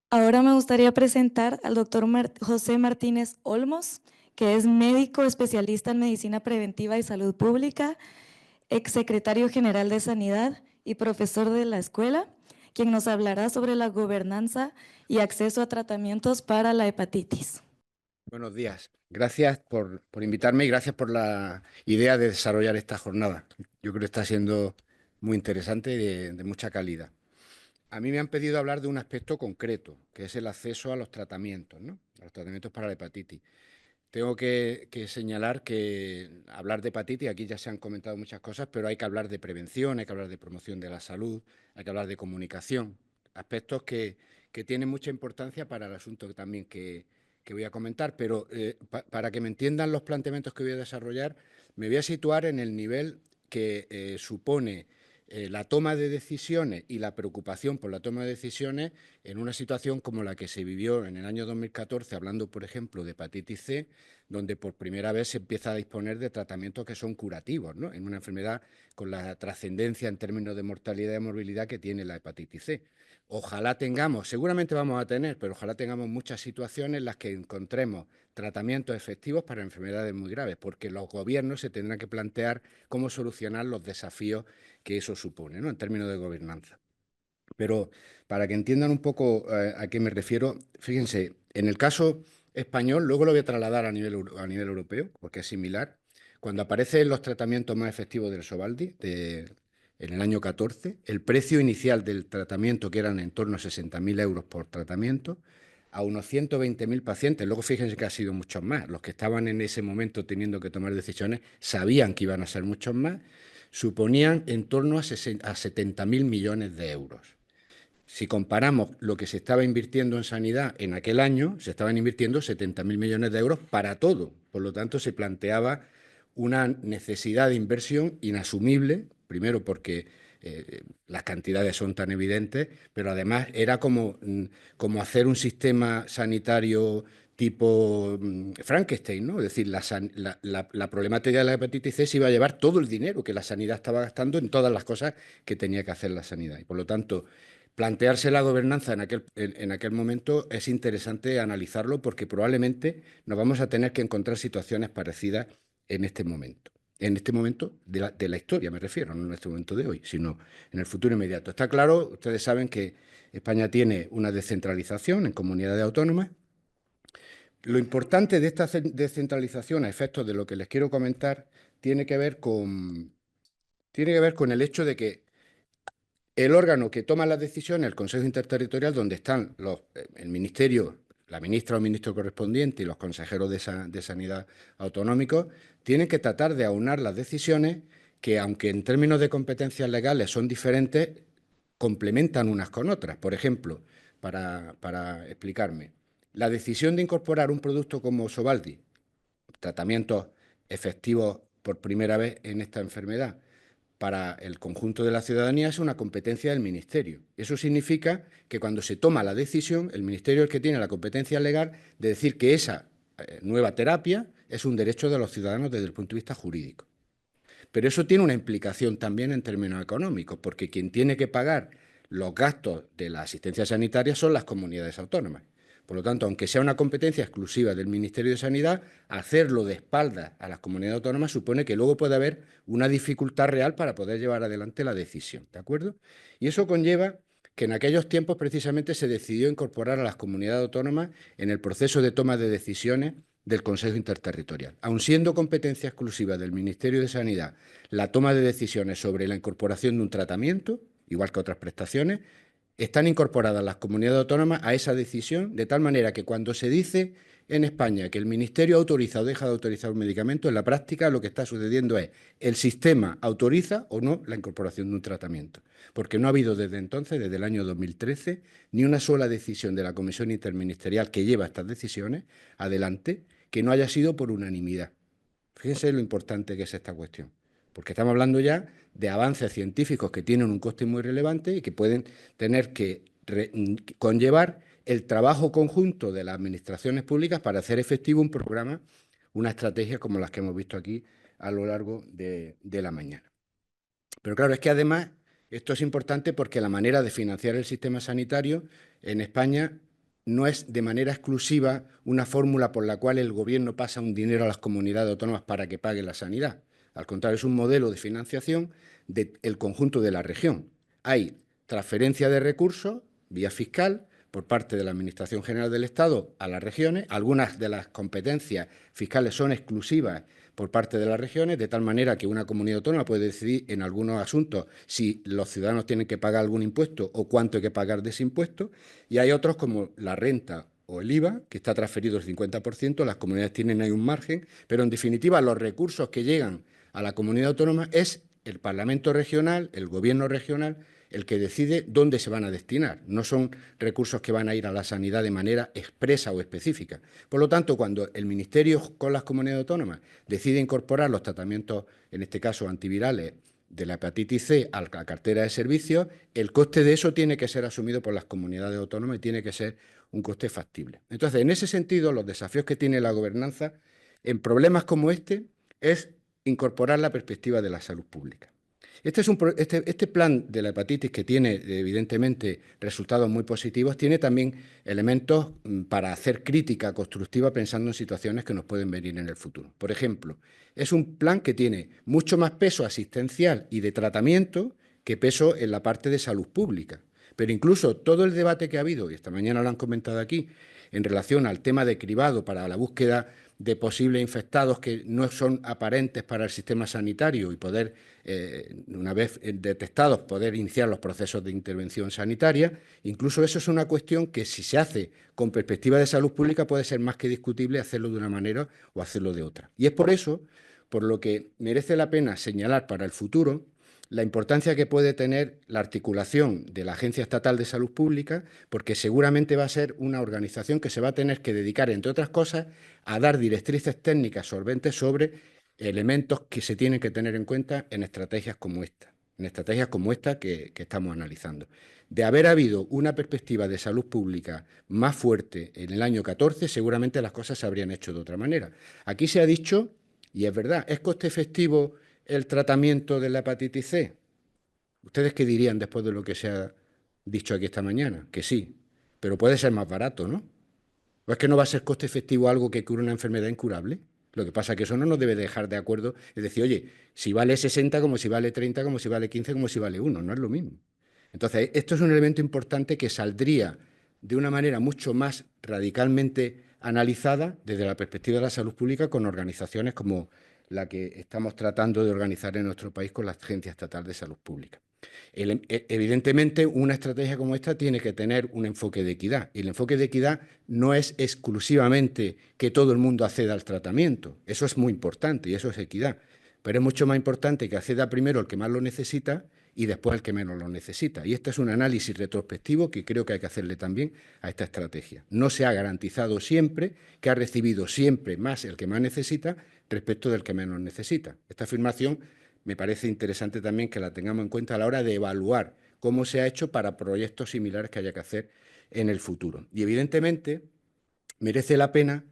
Ahora me gustaría presentar al doctor José Martínez Olmos, que es médico especialista en medicina preventiva y salud pública, exsecretario general de Sanidad y profesor de la escuela, quien nos hablará sobre la gobernanza y acceso a tratamientos para la hepatitis. Buenos días. Gracias por invitarme y gracias por la idea de desarrollar esta jornada. Yo creo que está siendo muy interesante y de mucha calidad. A mí me han pedido hablar de un aspecto concreto, que es el acceso a los tratamientos, ¿no? A los tratamientos para la hepatitis. Tengo que señalar que hablar de hepatitis, aquí ya se han comentado muchas cosas, pero hay que hablar de prevención, hay que hablar de promoción de la salud, hay que hablar de comunicación, aspectos que tienen mucha importancia para el asunto también que voy a comentar. Pero para que me entiendan los planteamientos que voy a desarrollar, me voy a situar en el nivel que supone la toma de decisiones y la preocupación por la toma de decisiones en una situación como la que se vivió en el año 2014, hablando, por ejemplo, de hepatitis C, donde por primera vez se empieza a disponer de tratamientos que son curativos, ¿no? En una enfermedad con la trascendencia en términos de mortalidad y morbilidad que tiene la hepatitis C. Ojalá tengamos, seguramente vamos a tener, pero ojalá tengamos muchas situaciones en las que encontremos tratamientos efectivos para enfermedades muy graves, porque los gobiernos se tendrán que plantear cómo solucionar los desafíos que eso supone, ¿no? En términos de gobernanza. Pero para que entiendan un poco a qué me refiero, fíjense, en el caso español, luego lo voy a trasladar a nivel europeo, porque es similar. Cuando aparecen los tratamientos más efectivos del Sovaldi, en el año 14, el precio inicial del tratamiento, que eran en torno a 60.000 euros por tratamiento, a unos 120.000 pacientes, luego fíjense que ha sido muchos más, los que estaban en ese momento teniendo que tomar decisiones sabían que iban a ser muchos más, suponían en torno a 70.000 millones de euros. Si comparamos lo que se estaba invirtiendo en sanidad en aquel año, se estaban invirtiendo 70.000 millones de euros para todo. Por lo tanto, se planteaba una necesidad de inversión inasumible, primero porque las cantidades son tan evidentes, pero además era como hacer un sistema sanitario tipo Frankenstein, ¿no? Es decir, la problemática de la hepatitis C se iba a llevar todo el dinero que la sanidad estaba gastando en todas las cosas que tenía que hacer la sanidad. Y por lo tanto, plantearse la gobernanza en aquel momento es interesante analizarlo porque probablemente nos vamos a tener que encontrar situaciones parecidas en este momento de la historia me refiero, no en este momento de hoy, sino en el futuro inmediato. Está claro, ustedes saben que España tiene una descentralización en comunidades autónomas. Lo importante de esta descentralización, a efectos de lo que les quiero comentar, tiene que ver con el hecho de que el órgano que toma las decisiones, el Consejo Interterritorial, donde están el Ministerio, la ministra o ministro correspondiente y los consejeros de Sanidad autonómicos, tienen que tratar de aunar las decisiones que, aunque en términos de competencias legales son diferentes, complementan unas con otras. Por ejemplo, para explicarme, la decisión de incorporar un producto como Sovaldi, tratamientos efectivos por primera vez en esta enfermedad, para el conjunto de la ciudadanía es una competencia del Ministerio. Eso significa que cuando se toma la decisión, el Ministerio es el que tiene la competencia legal de decir que esa nueva terapia es un derecho de los ciudadanos desde el punto de vista jurídico. Pero eso tiene una implicación también en términos económicos, porque quien tiene que pagar los gastos de la asistencia sanitaria son las comunidades autónomas. Por lo tanto, aunque sea una competencia exclusiva del Ministerio de Sanidad, hacerlo de espaldas a las comunidades autónomas supone que luego puede haber una dificultad real para poder llevar adelante la decisión, ¿de acuerdo? Y eso conlleva que en aquellos tiempos precisamente se decidió incorporar a las comunidades autónomas en el proceso de toma de decisiones del Consejo Interterritorial. Aun siendo competencia exclusiva del Ministerio de Sanidad la toma de decisiones sobre la incorporación de un tratamiento, igual que otras prestaciones, están incorporadas las comunidades autónomas a esa decisión, de tal manera que cuando se dice en España que el Ministerio autoriza o deja de autorizar un medicamento, en la práctica lo que está sucediendo es el sistema autoriza o no la incorporación de un tratamiento. Porque no ha habido desde entonces, desde el año 2013, ni una sola decisión de la Comisión Interministerial que lleva estas decisiones adelante que no haya sido por unanimidad. Fíjense lo importante que es esta cuestión, porque estamos hablando ya de avances científicos que tienen un coste muy relevante y que pueden tener que conllevar el trabajo conjunto de las administraciones públicas para hacer efectivo un programa, una estrategia como las que hemos visto aquí a lo largo de la mañana. Pero claro, es que además esto es importante porque la manera de financiar el sistema sanitario en España no es de manera exclusiva una fórmula por la cual el gobierno pasa un dinero a las comunidades autónomas para que paguen la sanidad. Al contrario, es un modelo de financiación del conjunto de la región. Hay transferencia de recursos vía fiscal por parte de la Administración General del Estado a las regiones. Algunas de las competencias fiscales son exclusivas por parte de las regiones, de tal manera que una comunidad autónoma puede decidir en algunos asuntos si los ciudadanos tienen que pagar algún impuesto o cuánto hay que pagar de ese impuesto, y hay otros como la renta o el IVA, que está transferido el 50%, las comunidades tienen ahí un margen, pero en definitiva los recursos que llegan a la comunidad autónoma es el Parlamento regional, el Gobierno regional, el que decide dónde se van a destinar. No son recursos que van a ir a la sanidad de manera expresa o específica. Por lo tanto, cuando el Ministerio con las comunidades autónomas decide incorporar los tratamientos, en este caso antivirales, de la hepatitis C a la cartera de servicios, el coste de eso tiene que ser asumido por las comunidades autónomas y tiene que ser un coste factible. Entonces, en ese sentido, los desafíos que tiene la gobernanza en problemas como este es incorporar la perspectiva de la salud pública. Este plan de la hepatitis, que tiene evidentemente resultados muy positivos, tiene también elementos para hacer crítica constructiva pensando en situaciones que nos pueden venir en el futuro. Por ejemplo, es un plan que tiene mucho más peso asistencial y de tratamiento que peso en la parte de salud pública. Pero incluso todo el debate que ha habido, y esta mañana lo han comentado aquí, en relación al tema de cribado para la búsqueda de posibles infectados que no son aparentes para el sistema sanitario y poder, una vez detectados, poder iniciar los procesos de intervención sanitaria, incluso eso es una cuestión que si se hace con perspectiva de salud pública puede ser más que discutible hacerlo de una manera o hacerlo de otra. Y es por eso, por lo que merece la pena señalar para el futuro la importancia que puede tener la articulación de la Agencia Estatal de Salud Pública, porque seguramente va a ser una organización que se va a tener que dedicar, entre otras cosas, a dar directrices técnicas solventes sobre elementos que se tienen que tener en cuenta en estrategias como esta que estamos analizando. De haber habido una perspectiva de salud pública más fuerte en el año 14, seguramente las cosas se habrían hecho de otra manera. Aquí se ha dicho, y es verdad, ¿es coste efectivo el tratamiento de la hepatitis C? ¿Ustedes qué dirían después de lo que se ha dicho aquí esta mañana? Que sí, pero puede ser más barato, ¿no? ¿O es que no va a ser coste efectivo algo que cure una enfermedad incurable? Lo que pasa es que eso no nos debe dejar de acuerdo. Es decir, oye, si vale 60 como si vale 30, como si vale 15, como si vale 1, no es lo mismo. Entonces, esto es un elemento importante que saldría de una manera mucho más radicalmente analizada desde la perspectiva de la salud pública con organizaciones como la que estamos tratando de organizar en nuestro país con la Agencia Estatal de Salud Pública. Evidentemente, una estrategia como esta tiene que tener un enfoque de equidad. Y el enfoque de equidad no es exclusivamente que todo el mundo acceda al tratamiento. Eso es muy importante y eso es equidad. Pero es mucho más importante que acceda primero el que más lo necesita y después el que menos lo necesita. Y este es un análisis retrospectivo que creo que hay que hacerle también a esta estrategia. No se ha garantizado siempre que ha recibido siempre más el que más necesita respecto del que menos necesita. Esta afirmación me parece interesante también que la tengamos en cuenta a la hora de evaluar cómo se ha hecho para proyectos similares que haya que hacer en el futuro. Y evidentemente merece la pena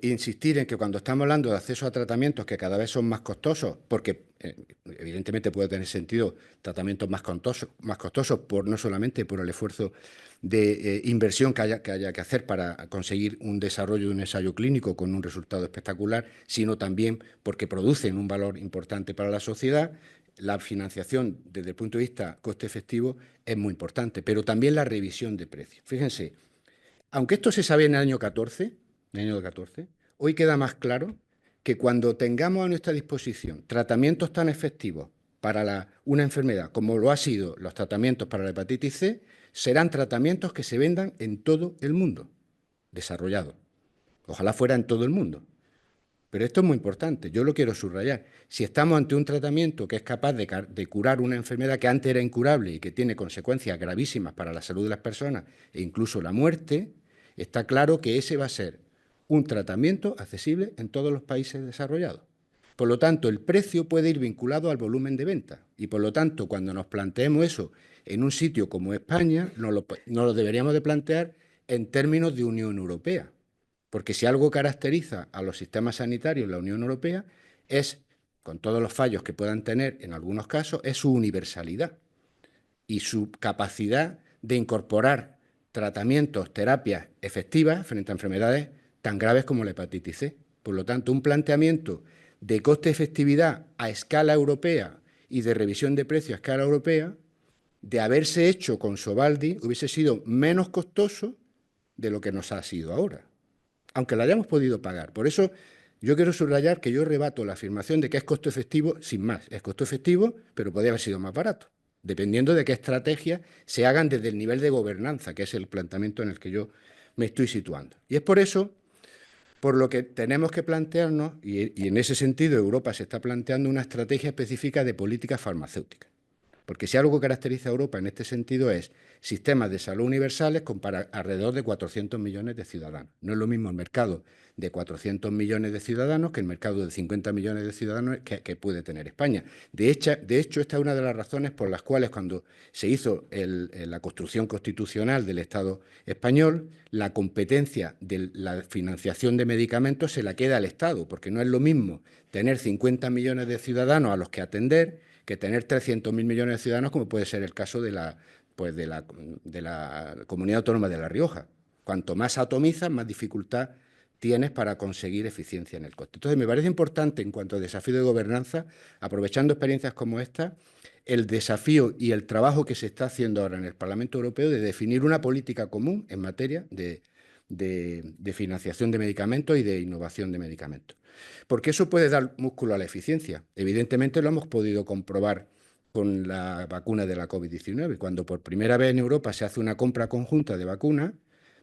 insistir en que cuando estamos hablando de acceso a tratamientos que cada vez son más costosos, porque evidentemente puede tener sentido tratamientos más costosos por, no solamente por el esfuerzo de inversión que haya que hacer para conseguir un desarrollo de un ensayo clínico con un resultado espectacular, sino también porque producen un valor importante para la sociedad. La financiación desde el punto de vista coste efectivo es muy importante, pero también la revisión de precios. Fíjense, aunque esto se sabía en el año 14, hoy queda más claro que cuando tengamos a nuestra disposición tratamientos tan efectivos para una enfermedad como lo ha sido los tratamientos para la hepatitis C, serán tratamientos que se vendan en todo el mundo, desarrollado. Ojalá fuera en todo el mundo. Pero esto es muy importante, yo lo quiero subrayar. Si estamos ante un tratamiento que es capaz de curar una enfermedad que antes era incurable y que tiene consecuencias gravísimas para la salud de las personas e incluso la muerte, está claro que ese va a ser un tratamiento accesible en todos los países desarrollados. Por lo tanto, el precio puede ir vinculado al volumen de venta y por lo tanto, cuando nos planteemos eso en un sitio como España, nos lo deberíamos de plantear en términos de Unión Europea. Porque si algo caracteriza a los sistemas sanitarios en la Unión Europea es, con todos los fallos que puedan tener en algunos casos, es su universalidad y su capacidad de incorporar tratamientos, terapias efectivas frente a enfermedades tan graves como la hepatitis C. Por lo tanto, un planteamiento de coste-efectividad a escala europea y de revisión de precios a escala europea, de haberse hecho con Sovaldi, hubiese sido menos costoso de lo que nos ha sido ahora, aunque lo hayamos podido pagar. Por eso yo quiero subrayar que yo rebato la afirmación de que es costo efectivo sin más. Es costo efectivo, pero podría haber sido más barato, dependiendo de qué estrategias se hagan desde el nivel de gobernanza, que es el planteamiento en el que yo me estoy situando. Y es por eso por lo que tenemos que plantearnos, y en ese sentido Europa se está planteando una estrategia específica de política farmacéutica. Porque si algo que caracteriza a Europa en este sentido es sistemas de salud universales con alrededor de 400 millones de ciudadanos. No es lo mismo el mercado de 400 millones de ciudadanos que el mercado de 50 millones de ciudadanos que puede tener España. De hecho, esta es una de las razones por las cuales cuando se hizo la construcción constitucional del Estado español, la competencia de la financiación de medicamentos se la queda al Estado, porque no es lo mismo tener 50 millones de ciudadanos a los que atender que tener 300.000 millones de ciudadanos, como puede ser el caso de la Comunidad Autónoma de La Rioja. Cuanto más atomizas, más dificultad tienes para conseguir eficiencia en el coste. Entonces, me parece importante, en cuanto a desafío de gobernanza, aprovechando experiencias como esta, el desafío y el trabajo que se está haciendo ahora en el Parlamento Europeo de definir una política común en materia de financiación de medicamentos y de innovación de medicamentos. Porque eso puede dar músculo a la eficiencia. Evidentemente lo hemos podido comprobar con la vacuna de la COVID-19. Cuando por primera vez en Europa se hace una compra conjunta de vacunas,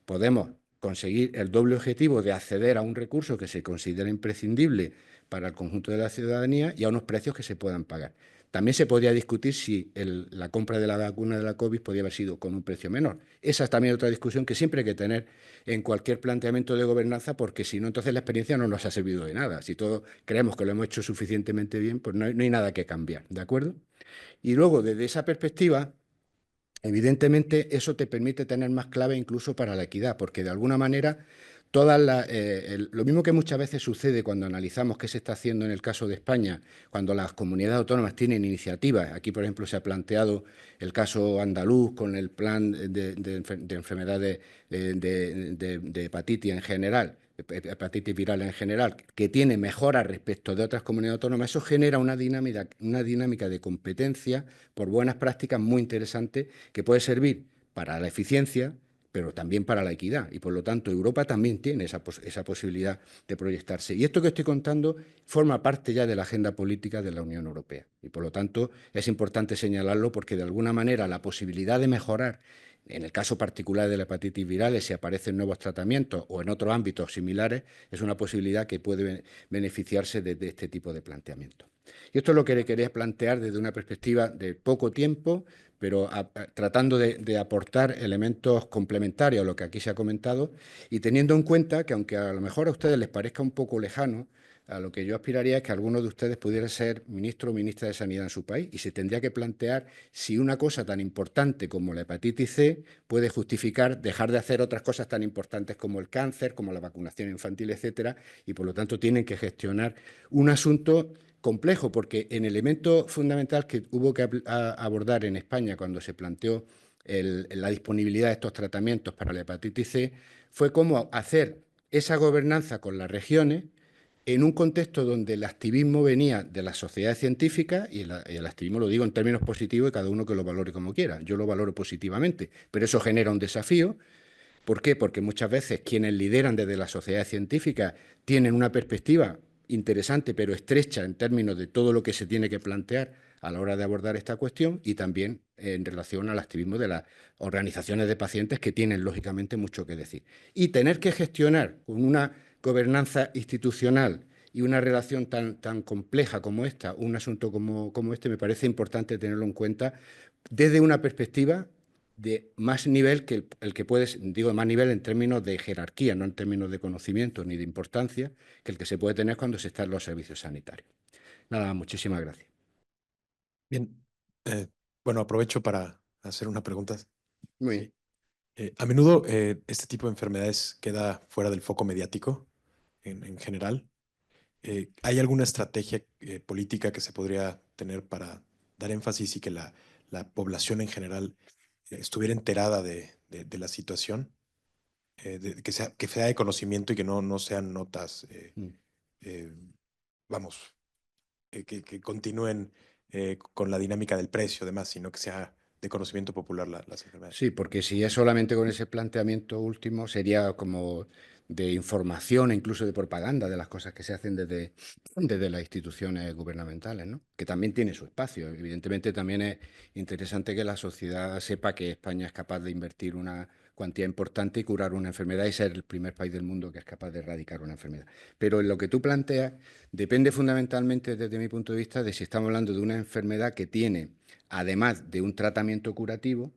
podemos conseguir el doble objetivo de acceder a un recurso que se considera imprescindible para el conjunto de la ciudadanía y a unos precios que se puedan pagar. También se podría discutir si la compra de la vacuna de la COVID podría haber sido con un precio menor. Esa es también otra discusión que siempre hay que tener en cualquier planteamiento de gobernanza, porque si no, entonces la experiencia no nos ha servido de nada. Si todos creemos que lo hemos hecho suficientemente bien, pues no hay nada que cambiar, ¿de acuerdo? Y luego, desde esa perspectiva, evidentemente, eso te permite tener más clave incluso para la equidad, porque de alguna manera lo mismo que muchas veces sucede cuando analizamos qué se está haciendo en el caso de España, cuando las comunidades autónomas tienen iniciativas. Aquí, por ejemplo, se ha planteado el caso andaluz con el plan de enfermedades de hepatitis en general, hepatitis viral en general, que tiene mejoras respecto de otras comunidades autónomas. Eso genera una dinámica de competencia por buenas prácticas muy interesante que puede servir para la eficiencia, pero también para la equidad. Y por lo tanto, Europa también tiene esa posibilidad de proyectarse. Y esto que estoy contando forma parte ya de la agenda política de la Unión Europea. Y por lo tanto, es importante señalarlo porque de alguna manera la posibilidad de mejorar, en el caso particular de la hepatitis viral, si aparecen nuevos tratamientos o en otros ámbitos similares, es una posibilidad que puede beneficiarse de este tipo de planteamiento. Y esto es lo que le quería plantear desde una perspectiva de poco tiempo, pero tratando de aportar elementos complementarios a lo que aquí se ha comentado y teniendo en cuenta que, aunque a lo mejor a ustedes les parezca un poco lejano, a lo que yo aspiraría es que alguno de ustedes pudiera ser ministro o ministra de Sanidad en su país y se tendría que plantear si una cosa tan importante como la hepatitis C puede justificar dejar de hacer otras cosas tan importantes como el cáncer, como la vacunación infantil, etcétera, y por lo tanto tienen que gestionar un asunto complejo, porque el elemento fundamental que hubo que abordar en España cuando se planteó la disponibilidad de estos tratamientos para la hepatitis C fue cómo hacer esa gobernanza con las regiones en un contexto donde el activismo venía de las sociedades científicas, y el activismo lo digo en términos positivos y cada uno que lo valore como quiera. Yo lo valoro positivamente, pero eso genera un desafío. ¿Por qué? Porque muchas veces quienes lideran desde la sociedad científica tienen una perspectiva interesante pero estrecha en términos de todo lo que se tiene que plantear a la hora de abordar esta cuestión y también en relación al activismo de las organizaciones de pacientes que tienen lógicamente mucho que decir. Y tener que gestionar con una gobernanza institucional y una relación tan compleja como esta, un asunto como este, me parece importante tenerlo en cuenta desde una perspectiva de más nivel que el que puedes, digo más nivel en términos de jerarquía, no en términos de conocimiento ni de importancia, que el que se puede tener cuando se está en los servicios sanitarios. Nada, muchísimas gracias. Bien, bueno, aprovecho para hacer una pregunta. Muy bien. A menudo este tipo de enfermedades queda fuera del foco mediático en general. ¿Hay alguna estrategia política que se podría tener para dar énfasis y que la población en general estuviera enterada de la situación, que sea de conocimiento y que no sean notas, eh, vamos, que continúen con la dinámica del precio, además, sino que sea de conocimiento popular las enfermedades. Sí, porque si es solamente con ese planteamiento último, sería como de información e incluso de propaganda de las cosas que se hacen desde las instituciones gubernamentales, ¿no? Que también tiene su espacio. Evidentemente también es interesante que la sociedad sepa que España es capaz de invertir una cuantía importante y curar una enfermedad y ser el primer país del mundo que es capaz de erradicar una enfermedad. Pero en lo que tú planteas depende fundamentalmente, desde mi punto de vista, de si estamos hablando de una enfermedad que tiene, además de un tratamiento curativo,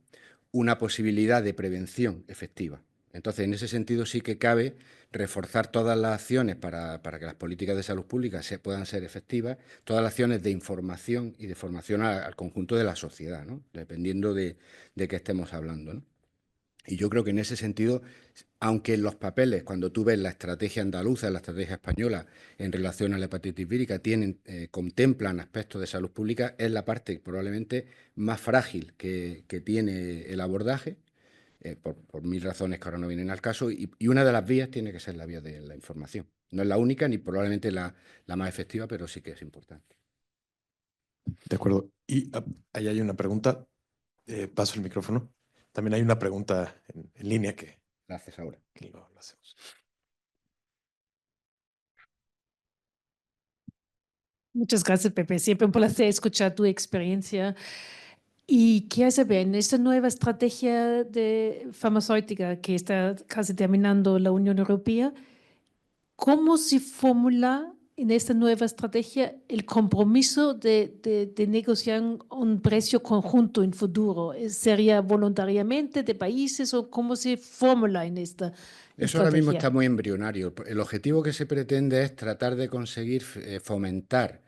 una posibilidad de prevención efectiva. Entonces, en ese sentido sí que cabe reforzar todas las acciones para que las políticas de salud pública puedan ser efectivas, todas las acciones de información y de formación al conjunto de la sociedad, ¿no? Dependiendo de qué estemos hablando, ¿no? Y yo creo que en ese sentido, aunque en los papeles, cuando tú ves la estrategia andaluza, la estrategia española en relación a la hepatitis vírica, contemplan aspectos de salud pública, es la parte probablemente más frágil que tiene el abordaje, por mil razones que ahora no vienen al caso, y una de las vías tiene que ser la vía de la información. No es la única ni probablemente la más efectiva, pero sí que es importante. De acuerdo. Y ahí hay una pregunta. Paso el micrófono. También hay una pregunta en línea que La haces ahora. lo hacemos. Muchas gracias, Pepe. Siempre un placer escuchar tu experiencia. Y quiero saber, en esta nueva estrategia de farmacéutica que está casi terminando la Unión Europea, ¿cómo se formula en esta nueva estrategia el compromiso de negociar un precio conjunto en futuro? ¿Sería voluntariamente de países o cómo se formula en esta Eso ahora mismo estrategia? está muy embrionario. El objetivo que se pretende es tratar de conseguir fomentar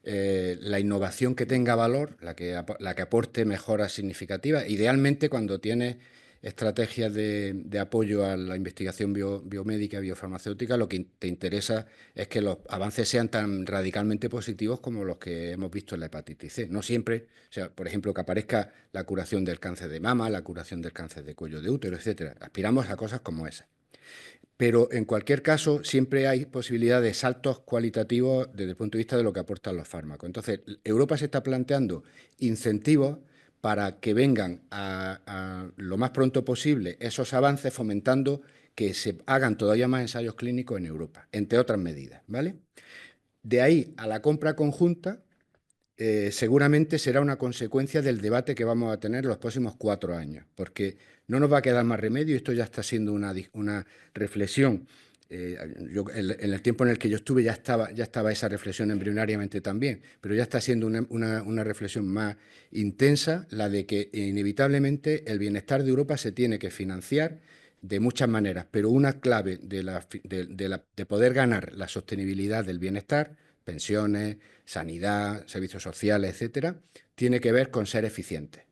la innovación que tenga valor, la que aporte mejoras significativas, idealmente cuando tienes estrategias de apoyo a la investigación biomédica y biofarmacéutica, lo que te interesa es que los avances sean tan radicalmente positivos como los que hemos visto en la hepatitis C. No siempre, o sea, por ejemplo, que aparezca la curación del cáncer de mama, la curación del cáncer de cuello de útero, etcétera. Aspiramos a cosas como esas. Pero en cualquier caso, siempre hay posibilidad de saltos cualitativos desde el punto de vista de lo que aportan los fármacos. Entonces, Europa se está planteando incentivos para que vengan a lo más pronto posible esos avances, fomentando que se hagan todavía más ensayos clínicos en Europa, entre otras medidas, ¿vale? De ahí a la compra conjunta, seguramente será una consecuencia del debate que vamos a tener los próximos 4 años, porque no nos va a quedar más remedio, esto ya está siendo una reflexión. En el tiempo en el que yo estuve ya estaba esa reflexión embrionariamente también, pero ya está siendo una reflexión más intensa, la de que inevitablemente el bienestar de Europa se tiene que financiar de muchas maneras, pero una clave de poder ganar la sostenibilidad del bienestar, pensiones, sanidad, servicios sociales, etcétera, tiene que ver con ser eficientes.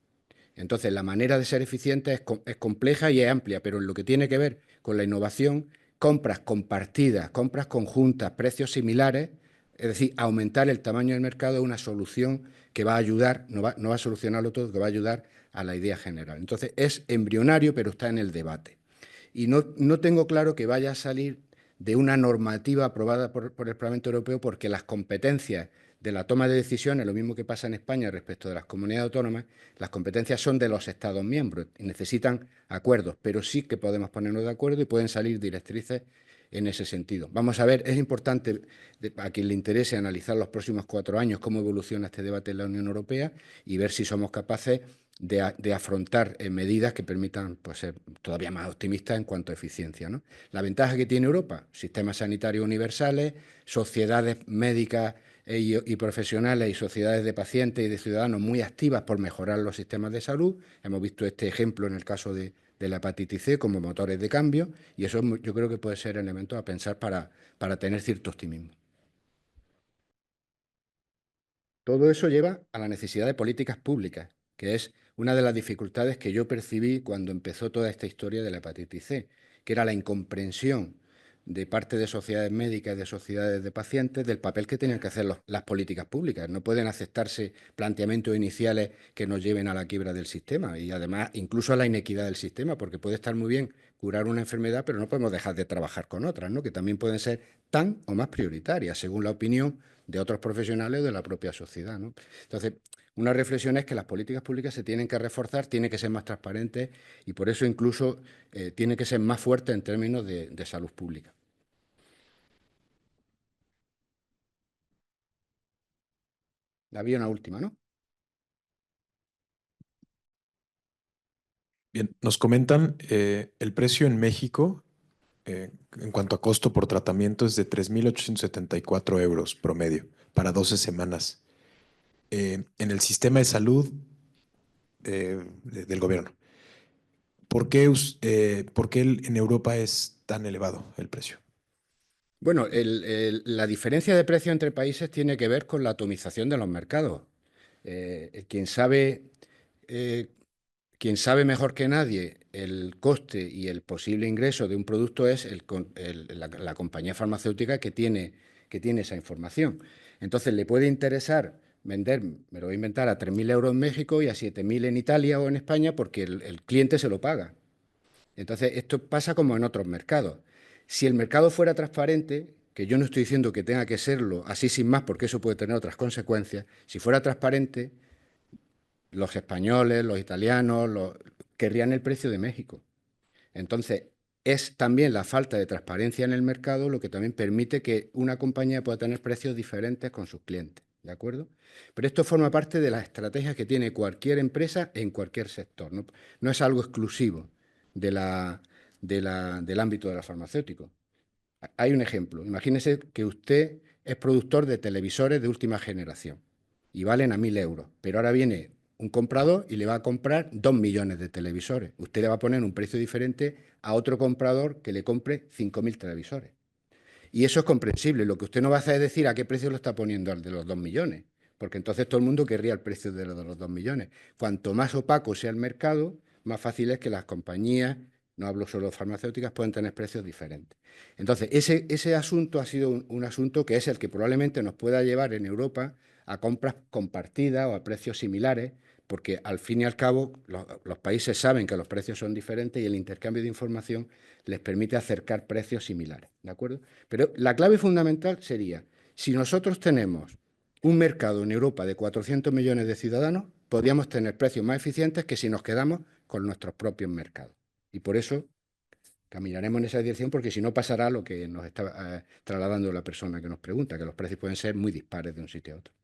Entonces, la manera de ser eficiente es compleja y es amplia, pero en lo que tiene que ver con la innovación, compras compartidas, compras conjuntas, precios similares, es decir, aumentar el tamaño del mercado es una solución que va a ayudar, no va a solucionarlo todo, que va a ayudar a la idea general. Entonces, es embrionario, pero está en el debate. Y no tengo claro que vaya a salir de una normativa aprobada por el Parlamento Europeo, porque las competencias de la toma de decisiones, lo mismo que pasa en España respecto de las comunidades autónomas, las competencias son de los Estados miembros y necesitan acuerdos, pero sí que podemos ponernos de acuerdo y pueden salir directrices en ese sentido. Vamos a ver, es importante a quien le interese analizar los próximos 4 años cómo evoluciona este debate en la Unión Europea y ver si somos capaces de afrontar medidas que permitan, pues, ser todavía más optimistas en cuanto a eficiencia, ¿no? La ventaja que tiene Europa: sistemas sanitarios universales, sociedades médicas y profesionales y sociedades de pacientes y de ciudadanos muy activas por mejorar los sistemas de salud. Hemos visto este ejemplo en el caso de la hepatitis C como motores de cambio, y eso yo creo que puede ser elemento a pensar para tener cierto optimismo. Todo eso lleva a la necesidad de políticas públicas, que es una de las dificultades que yo percibí cuando empezó toda esta historia de la hepatitis C, que era la incomprensión de parte de sociedades médicas y de sociedades de pacientes del papel que tienen que hacer las políticas públicas. No pueden aceptarse planteamientos iniciales que nos lleven a la quiebra del sistema y además incluso a la inequidad del sistema, porque puede estar muy bien curar una enfermedad, pero no podemos dejar de trabajar con otras, ¿no? Que también pueden ser tan o más prioritarias, según la opinión de otros profesionales o de la propia sociedad, ¿no? Entonces, una reflexión es que las políticas públicas se tienen que reforzar, tienen que ser más transparentes y por eso incluso tienen que ser más fuertes en términos de salud pública. Había una última, ¿no? Bien, nos comentan el precio en México en cuanto a costo por tratamiento es de 3.874 euros promedio para 12 semanas. En el sistema de salud del gobierno. ¿Por qué en Europa es tan elevado el precio? Bueno, la diferencia de precio entre países tiene que ver con la atomización de los mercados. Quien sabe mejor que nadie el coste y el posible ingreso de un producto es la compañía farmacéutica que tiene esa información. Entonces, le puede interesar vender, me lo voy a inventar, a 3.000 euros en México y a 7.000 en Italia o en España porque el cliente se lo paga. Entonces, esto pasa como en otros mercados. Si el mercado fuera transparente, que yo no estoy diciendo que tenga que serlo así sin más, porque eso puede tener otras consecuencias, si fuera transparente, los españoles, los italianos, querrían el precio de México. Entonces, es también la falta de transparencia en el mercado lo que también permite que una compañía pueda tener precios diferentes con sus clientes, ¿de acuerdo? Pero esto forma parte de las estrategias que tiene cualquier empresa en cualquier sector, no es algo exclusivo del ámbito de la farmacéutico. Hay un ejemplo. Imagínese que usted es productor de televisores de última generación y valen a 1.000 euros, pero ahora viene un comprador y le va a comprar 2 millones de televisores. Usted le va a poner un precio diferente a otro comprador que le compre 5.000 televisores. Y eso es comprensible. Lo que usted no va a hacer es decir a qué precio lo está poniendo al de los 2 millones, porque entonces todo el mundo querría el precio de los 2 millones. Cuanto más opaco sea el mercado, más fácil es que las compañías, no hablo solo de farmacéuticas, puedan tener precios diferentes. Entonces, ese asunto ha sido un asunto que es el que probablemente nos pueda llevar en Europa a compras compartidas o a precios similares, porque al fin y al cabo los países saben que los precios son diferentes y el intercambio de información les permite acercar precios similares, ¿de acuerdo? Pero la clave fundamental sería, si nosotros tenemos un mercado en Europa de 400 millones de ciudadanos, podríamos tener precios más eficientes que si nos quedamos con nuestros propios mercados. Y por eso caminaremos en esa dirección, porque si no pasará lo que nos está trasladando la persona que nos pregunta, que los precios pueden ser muy dispares de un sitio a otro.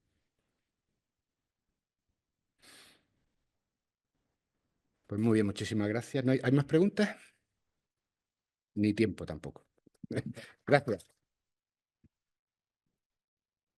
Pues muy bien, muchísimas gracias. ¿No hay más preguntas? Ni tiempo tampoco. Gracias.